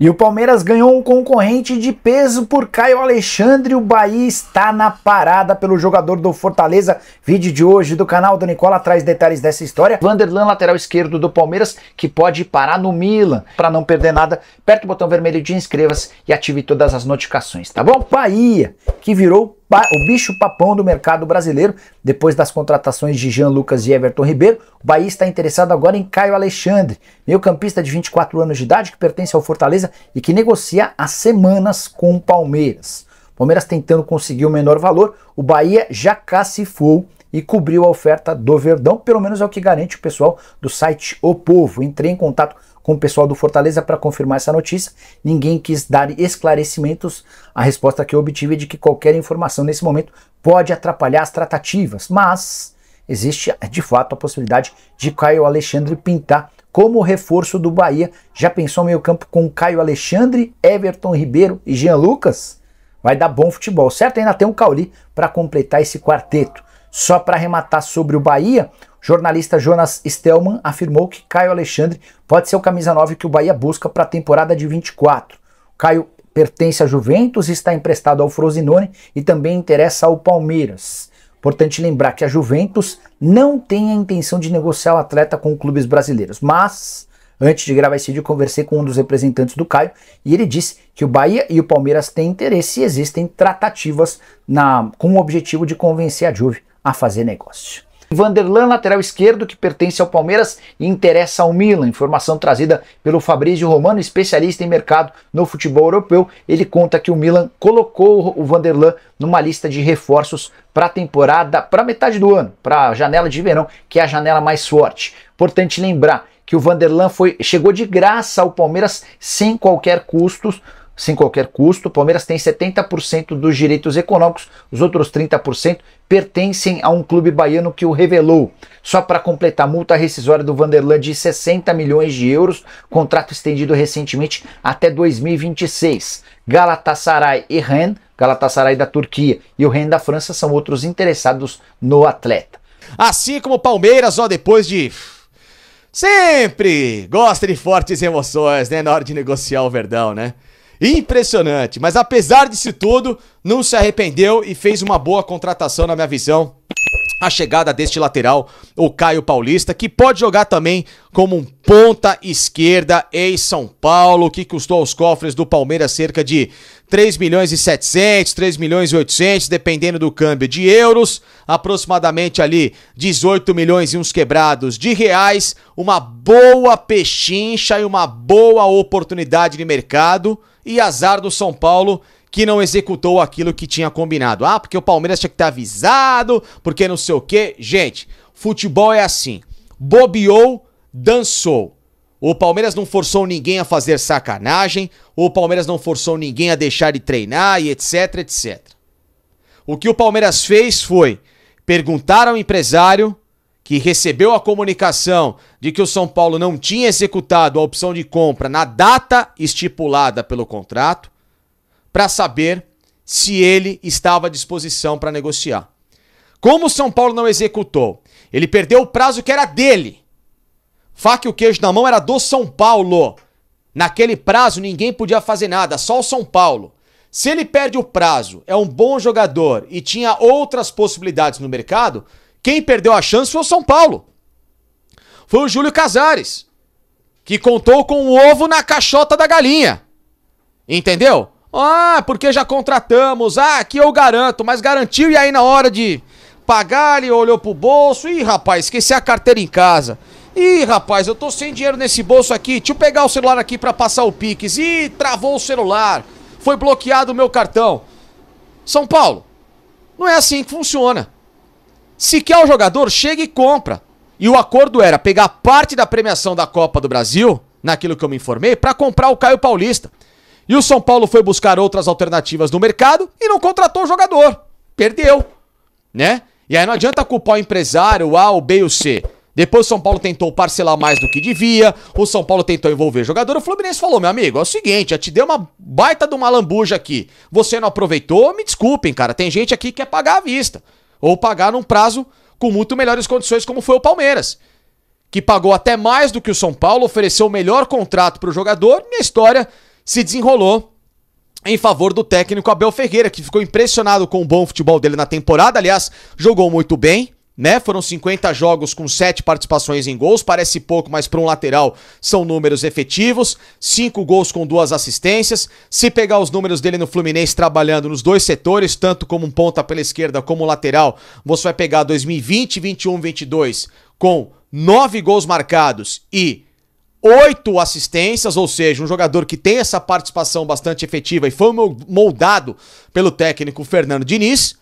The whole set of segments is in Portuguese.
E o Palmeiras ganhou um concorrente de peso por Caio Alexandre. O Bahia está na parada pelo jogador do Fortaleza. Vídeo de hoje do canal do Nicola traz detalhes dessa história. Vanderlan, lateral esquerdo do Palmeiras, que pode parar no Milan. Para não perder nada, aperte o botão vermelho de inscreva-se e ative todas as notificações, tá bom? Bahia, que virou o bicho papão do mercado brasileiro, depois das contratações de Jean Lucas e Everton Ribeiro. O Bahia está interessado agora em Caio Alexandre, meio-campista de 24 anos de idade, que pertence ao Fortaleza e que negocia há semanas com o Palmeiras. O Palmeiras tentando conseguir o menor valor, o Bahia já cacifou e cobriu a oferta do Verdão, pelo menos é o que garante o pessoal do site O Povo. Entrei em contato com o pessoal do Fortaleza para confirmar essa notícia, ninguém quis dar esclarecimentos. A resposta que eu obtive é de que qualquer informação nesse momento pode atrapalhar as tratativas, mas existe de fato a possibilidade de Caio Alexandre pintar como reforço do Bahia. Já pensou meio campo com Caio Alexandre, Everton Ribeiro e Jean Lucas? Vai dar bom futebol, certo? Ainda tem um Cauli para completar esse quarteto. Só para arrematar sobre o Bahia, o jornalista Jonas Stelman afirmou que Caio Alexandre pode ser o camisa 9 que o Bahia busca para a temporada de 24. O Caio pertence à Juventus, está emprestado ao Frosinone e também interessa ao Palmeiras. Importante lembrar que a Juventus não tem a intenção de negociar o atleta com clubes brasileiros, mas antes de gravar esse vídeo, eu conversei com um dos representantes do Caio e ele disse que o Bahia e o Palmeiras têm interesse e existem tratativas com o objetivo de convencer a Juve a fazer negócio. Vanderlan, lateral esquerdo, que pertence ao Palmeiras e interessa ao Milan. Informação trazida pelo Fabrício Romano, especialista em mercado no futebol europeu. Ele conta que o Milan colocou o Vanderlan numa lista de reforços para a temporada, para metade do ano, para a janela de verão, que é a janela mais forte. Importante lembrar que o Vanderlan chegou de graça ao Palmeiras sem qualquer custo. O Palmeiras tem 70% dos direitos econômicos, os outros 30% pertencem a um clube baiano que o revelou. Só para completar, multa rescisória do Vanderlan de 60 milhões de euros, contrato estendido recentemente até 2026. Galatasaray e Rennes, Galatasaray da Turquia e o Rennes da França são outros interessados no atleta. Assim como o Palmeiras, depois de sempre gosta de fortes emoções, né, na hora de negociar o Verdão, né? Impressionante, mas apesar disso tudo, não se arrependeu e fez uma boa contratação na minha visão. A chegada deste lateral, o Caio Paulista, que pode jogar também como um ponta esquerda em São Paulo, que custou aos cofres do Palmeiras cerca de 3 milhões e 700, 3 milhões e 800, dependendo do câmbio de euros, aproximadamente ali 18 milhões e uns quebrados de reais, uma boa pechincha e uma boa oportunidade de mercado. E azar do São Paulo, que não executou aquilo que tinha combinado. Ah, porque o Palmeiras tinha que ter avisado, porque não sei o quê. Gente, futebol é assim. Bobeou, dançou. O Palmeiras não forçou ninguém a fazer sacanagem, o Palmeiras não forçou ninguém a deixar de treinar e etc, etc. O que o Palmeiras fez foi perguntar ao empresário, que recebeu a comunicação de que o São Paulo não tinha executado a opção de compra na data estipulada pelo contrato, para saber se ele estava à disposição para negociar. Como o São Paulo não executou, ele perdeu o prazo que era dele. Faca e o queijo na mão era do São Paulo. Naquele prazo ninguém podia fazer nada, só o São Paulo. Se ele perde o prazo, é um bom jogador e tinha outras possibilidades no mercado, quem perdeu a chance foi o São Paulo. Foi o Júlio Casares, que contou com o ovo na caixota da galinha. Entendeu? Ah, porque já contratamos. Ah, aqui eu garanto. Mas garantiu e aí na hora de pagar ele olhou pro bolso. Ih, rapaz, esqueci a carteira em casa. Ih, rapaz, eu tô sem dinheiro nesse bolso aqui. Deixa eu pegar o celular aqui pra passar o Pix. Ih, travou o celular. Foi bloqueado o meu cartão. São Paulo, não é assim que funciona. Se quer o jogador, chega e compra. E o acordo era pegar parte da premiação da Copa do Brasil, naquilo que eu me informei, para comprar o Caio Paulista. E o São Paulo foi buscar outras alternativas no mercado e não contratou o jogador. Perdeu, né? E aí não adianta culpar o empresário, o A, o B e o C. Depois o São Paulo tentou parcelar mais do que devia, o São Paulo tentou envolver o jogador, o Fluminense falou, meu amigo, é o seguinte, já te deu uma baita de uma lambuja aqui. Você não aproveitou? Me desculpem, cara, tem gente aqui que quer pagar à vista. Ou pagar num prazo com muito melhores condições, como foi o Palmeiras, que pagou até mais do que o São Paulo, ofereceu o melhor contrato para o jogador, e a história se desenrolou em favor do técnico Abel Ferreira, que ficou impressionado com o bom futebol dele na temporada. Aliás, jogou muito bem, né? Foram 50 jogos com 7 participações em gols, parece pouco, mas para um lateral são números efetivos. 5 gols com 2 assistências. Se pegar os números dele no Fluminense trabalhando nos dois setores, tanto como um ponta pela esquerda como lateral, você vai pegar 2020, 21, 22 com 9 gols marcados e 8 assistências, ou seja, um jogador que tem essa participação bastante efetiva e foi moldado pelo técnico Fernando Diniz.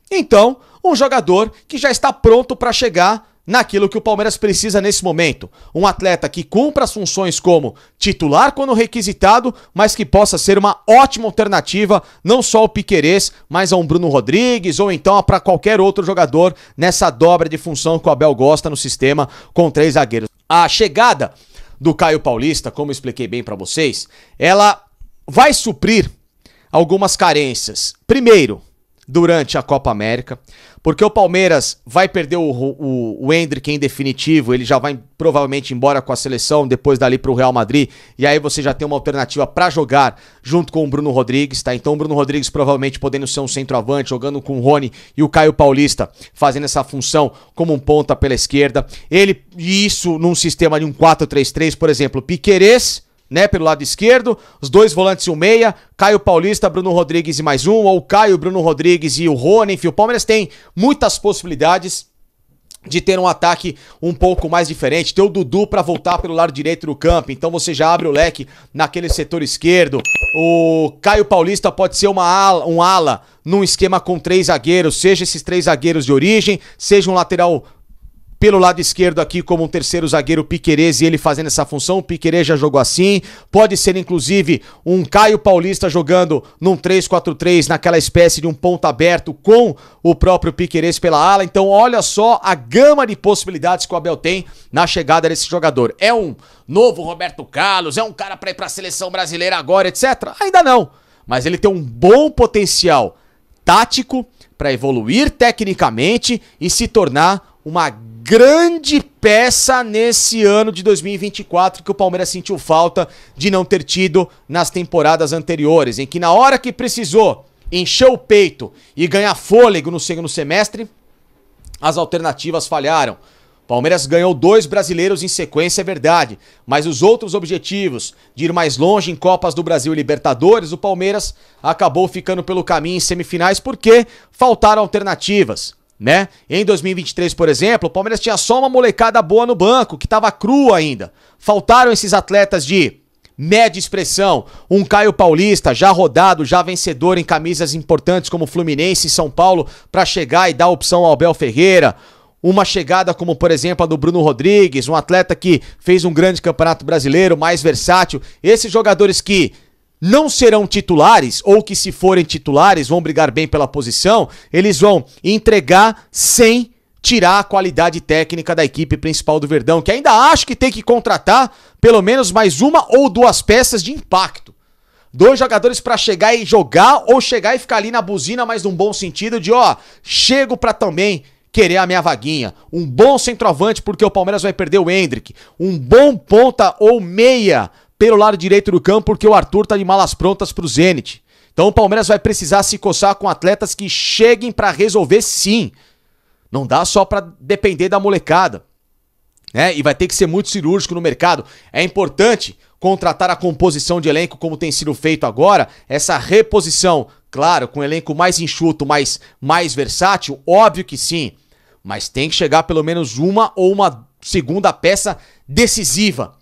Então, um jogador que já está pronto para chegar naquilo que o Palmeiras precisa nesse momento. Um atleta que cumpra as funções como titular quando requisitado, mas que possa ser uma ótima alternativa, não só ao Piquerez, mas a um Bruno Rodrigues ou então para qualquer outro jogador nessa dobra de função que o Abel gosta no sistema com 3 zagueiros. A chegada do Caio Paulista, como eu expliquei bem para vocês, ela vai suprir algumas carências. Primeiro, durante a Copa América, porque o Palmeiras vai perder o Endrick em definitivo, ele já vai provavelmente embora com a seleção, depois dali pro Real Madrid, e aí você já tem uma alternativa para jogar junto com o Bruno Rodrigues, tá? Então o Bruno Rodrigues provavelmente podendo ser um centroavante, jogando com o Rony e o Caio Paulista, fazendo essa função como um ponta pela esquerda. E isso num sistema de um 4-3-3, por exemplo, Piquerez, né, pelo lado esquerdo, os 2 volantes e o meia, Caio Paulista, Bruno Rodrigues e mais um, ou Caio, Bruno Rodrigues e o Rony. Enfim, o Palmeiras tem muitas possibilidades de ter um ataque um pouco mais diferente, ter o Dudu para voltar pelo lado direito do campo, então você já abre o leque naquele setor esquerdo. O Caio Paulista pode ser um ala num esquema com 3 zagueiros, seja esses 3 zagueiros de origem, seja um lateral pelo lado esquerdo aqui como um terceiro zagueiro, Piquerez, e ele fazendo essa função. O Piquerez já jogou assim. Pode ser inclusive um Caio Paulista jogando num 3-4-3, naquela espécie de um ponta aberto com o próprio Piquerez pela ala. Então olha só a gama de possibilidades que o Abel tem na chegada desse jogador. É um novo Roberto Carlos, é um cara para ir para a seleção brasileira agora, etc. Ainda não, mas ele tem um bom potencial tático para evoluir tecnicamente e se tornar uma grande peça nesse ano de 2024 que o Palmeiras sentiu falta de não ter tido nas temporadas anteriores, em que na hora que precisou encher o peito e ganhar fôlego no segundo semestre, as alternativas falharam. Palmeiras ganhou 2 brasileiros em sequência, é verdade, mas os outros objetivos de ir mais longe em Copas do Brasil e Libertadores, o Palmeiras acabou ficando pelo caminho em semifinais porque faltaram alternativas, né? Em 2023, por exemplo, o Palmeiras tinha só uma molecada boa no banco, que estava crua ainda. Faltaram esses atletas de média expressão, um Caio Paulista já rodado, já vencedor em camisas importantes como Fluminense e São Paulo, para chegar e dar opção ao Abel Ferreira. Uma chegada como, por exemplo, a do Bruno Rodrigues, um atleta que fez um grande campeonato brasileiro, mais versátil. Esses jogadores que não serão titulares, ou que se forem titulares vão brigar bem pela posição, eles vão entregar sem tirar a qualidade técnica da equipe principal do Verdão, que ainda acho que tem que contratar pelo menos mais 1 ou 2 peças de impacto. 2 jogadores para chegar e jogar, ou chegar e ficar ali na buzina, mas num bom sentido de, ó, chego para também querer a minha vaguinha. Um bom centroavante, porque o Palmeiras vai perder o Endrick. Um bom ponta ou meia pelo lado direito do campo, porque o Arthur tá de malas prontas pro Zenit. Então o Palmeiras vai precisar se coçar com atletas que cheguem para resolver sim. Não dá só para depender da molecada, né? E vai ter que ser muito cirúrgico no mercado. É importante contratar a composição de elenco como tem sido feito agora, essa reposição, claro, com um elenco mais enxuto, mais versátil, óbvio que sim. Mas tem que chegar pelo menos 1 ou uma segunda peça decisiva,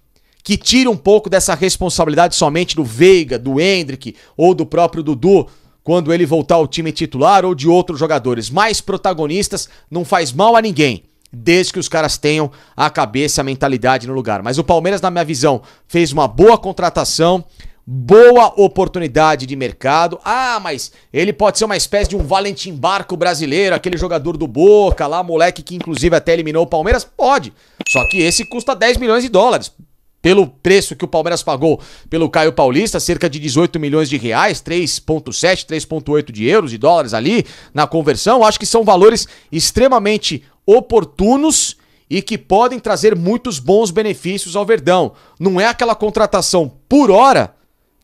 que tire um pouco dessa responsabilidade somente do Veiga, do Endrick ou do próprio Dudu, quando ele voltar ao time titular, ou de outros jogadores. Mais protagonistas não faz mal a ninguém, desde que os caras tenham a cabeça e a mentalidade no lugar. Mas o Palmeiras, na minha visão, fez uma boa contratação, boa oportunidade de mercado. Ah, mas ele pode ser uma espécie de um Valentim Barco brasileiro, aquele jogador do Boca lá, moleque que inclusive até eliminou o Palmeiras? Pode, só que esse custa 10 milhões de dólares. Pelo preço que o Palmeiras pagou pelo Caio Paulista, cerca de 18 milhões de reais, 3,7, 3,8 de euros e dólares ali na conversão, acho que são valores extremamente oportunos e que podem trazer muitos bons benefícios ao Verdão. Não é aquela contratação por hora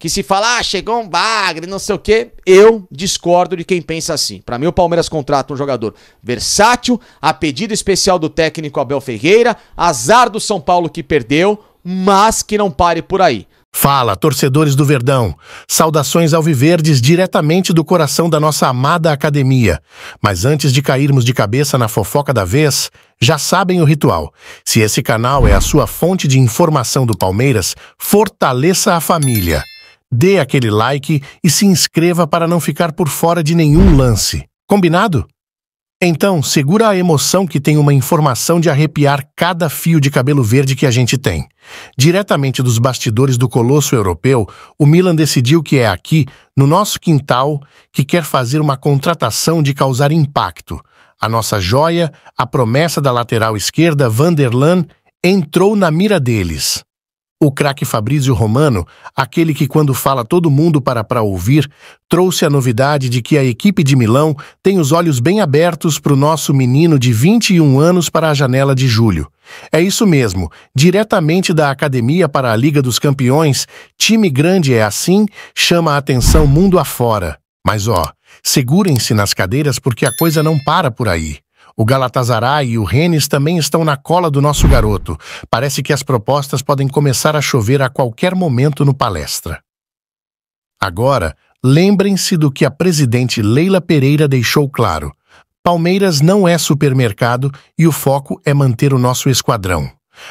que se fala, ah, chegou um bagre, não sei o quê, eu discordo de quem pensa assim. Pra mim, o Palmeiras contrata um jogador versátil, a pedido especial do técnico Abel Ferreira, azar do São Paulo que perdeu, mas que não pare por aí. Fala, torcedores do Verdão. Saudações alviverdes diretamente do coração da nossa amada academia. Mas antes de cairmos de cabeça na fofoca da vez, já sabem o ritual. Se esse canal é a sua fonte de informação do Palmeiras, fortaleça a família. Dê aquele like e se inscreva para não ficar por fora de nenhum lance. Combinado? Então, segura a emoção que tem uma informação de arrepiar cada fio de cabelo verde que a gente tem. Diretamente dos bastidores do Colosso Europeu, o Milan decidiu que é aqui, no nosso quintal, que quer fazer uma contratação de causar impacto. A nossa joia, a promessa da lateral esquerda, Vanderlan, entrou na mira deles. O craque Fabrício Romano, aquele que quando fala todo mundo para ouvir, trouxe a novidade de que a equipe de Milão tem os olhos bem abertos para o nosso menino de 21 anos para a janela de julho. É isso mesmo, diretamente da Academia para a Liga dos Campeões, time grande é assim, chama a atenção mundo afora. Mas segurem-se nas cadeiras porque a coisa não para por aí. O Galatasaray e o Rennes também estão na cola do nosso garoto. Parece que as propostas podem começar a chover a qualquer momento no palestra. Agora, lembrem-se do que a presidente Leila Pereira deixou claro. Palmeiras não é supermercado e o foco é manter o nosso esquadrão.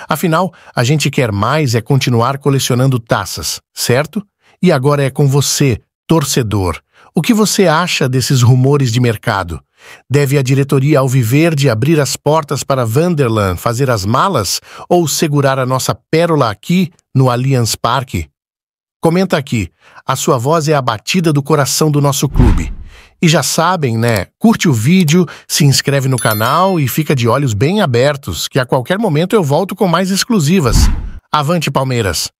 Afinal, a gente quer mais é continuar colecionando taças, certo? E agora é com você, torcedor. O que você acha desses rumores de mercado? Deve a diretoria alviverde abrir as portas para Vanderlan fazer as malas ou segurar a nossa pérola aqui no Allianz Parque? Comenta aqui, a sua voz é a batida do coração do nosso clube. E já sabem, né? Curte o vídeo, se inscreve no canal e fica de olhos bem abertos, que a qualquer momento eu volto com mais exclusivas. Avante, Palmeiras!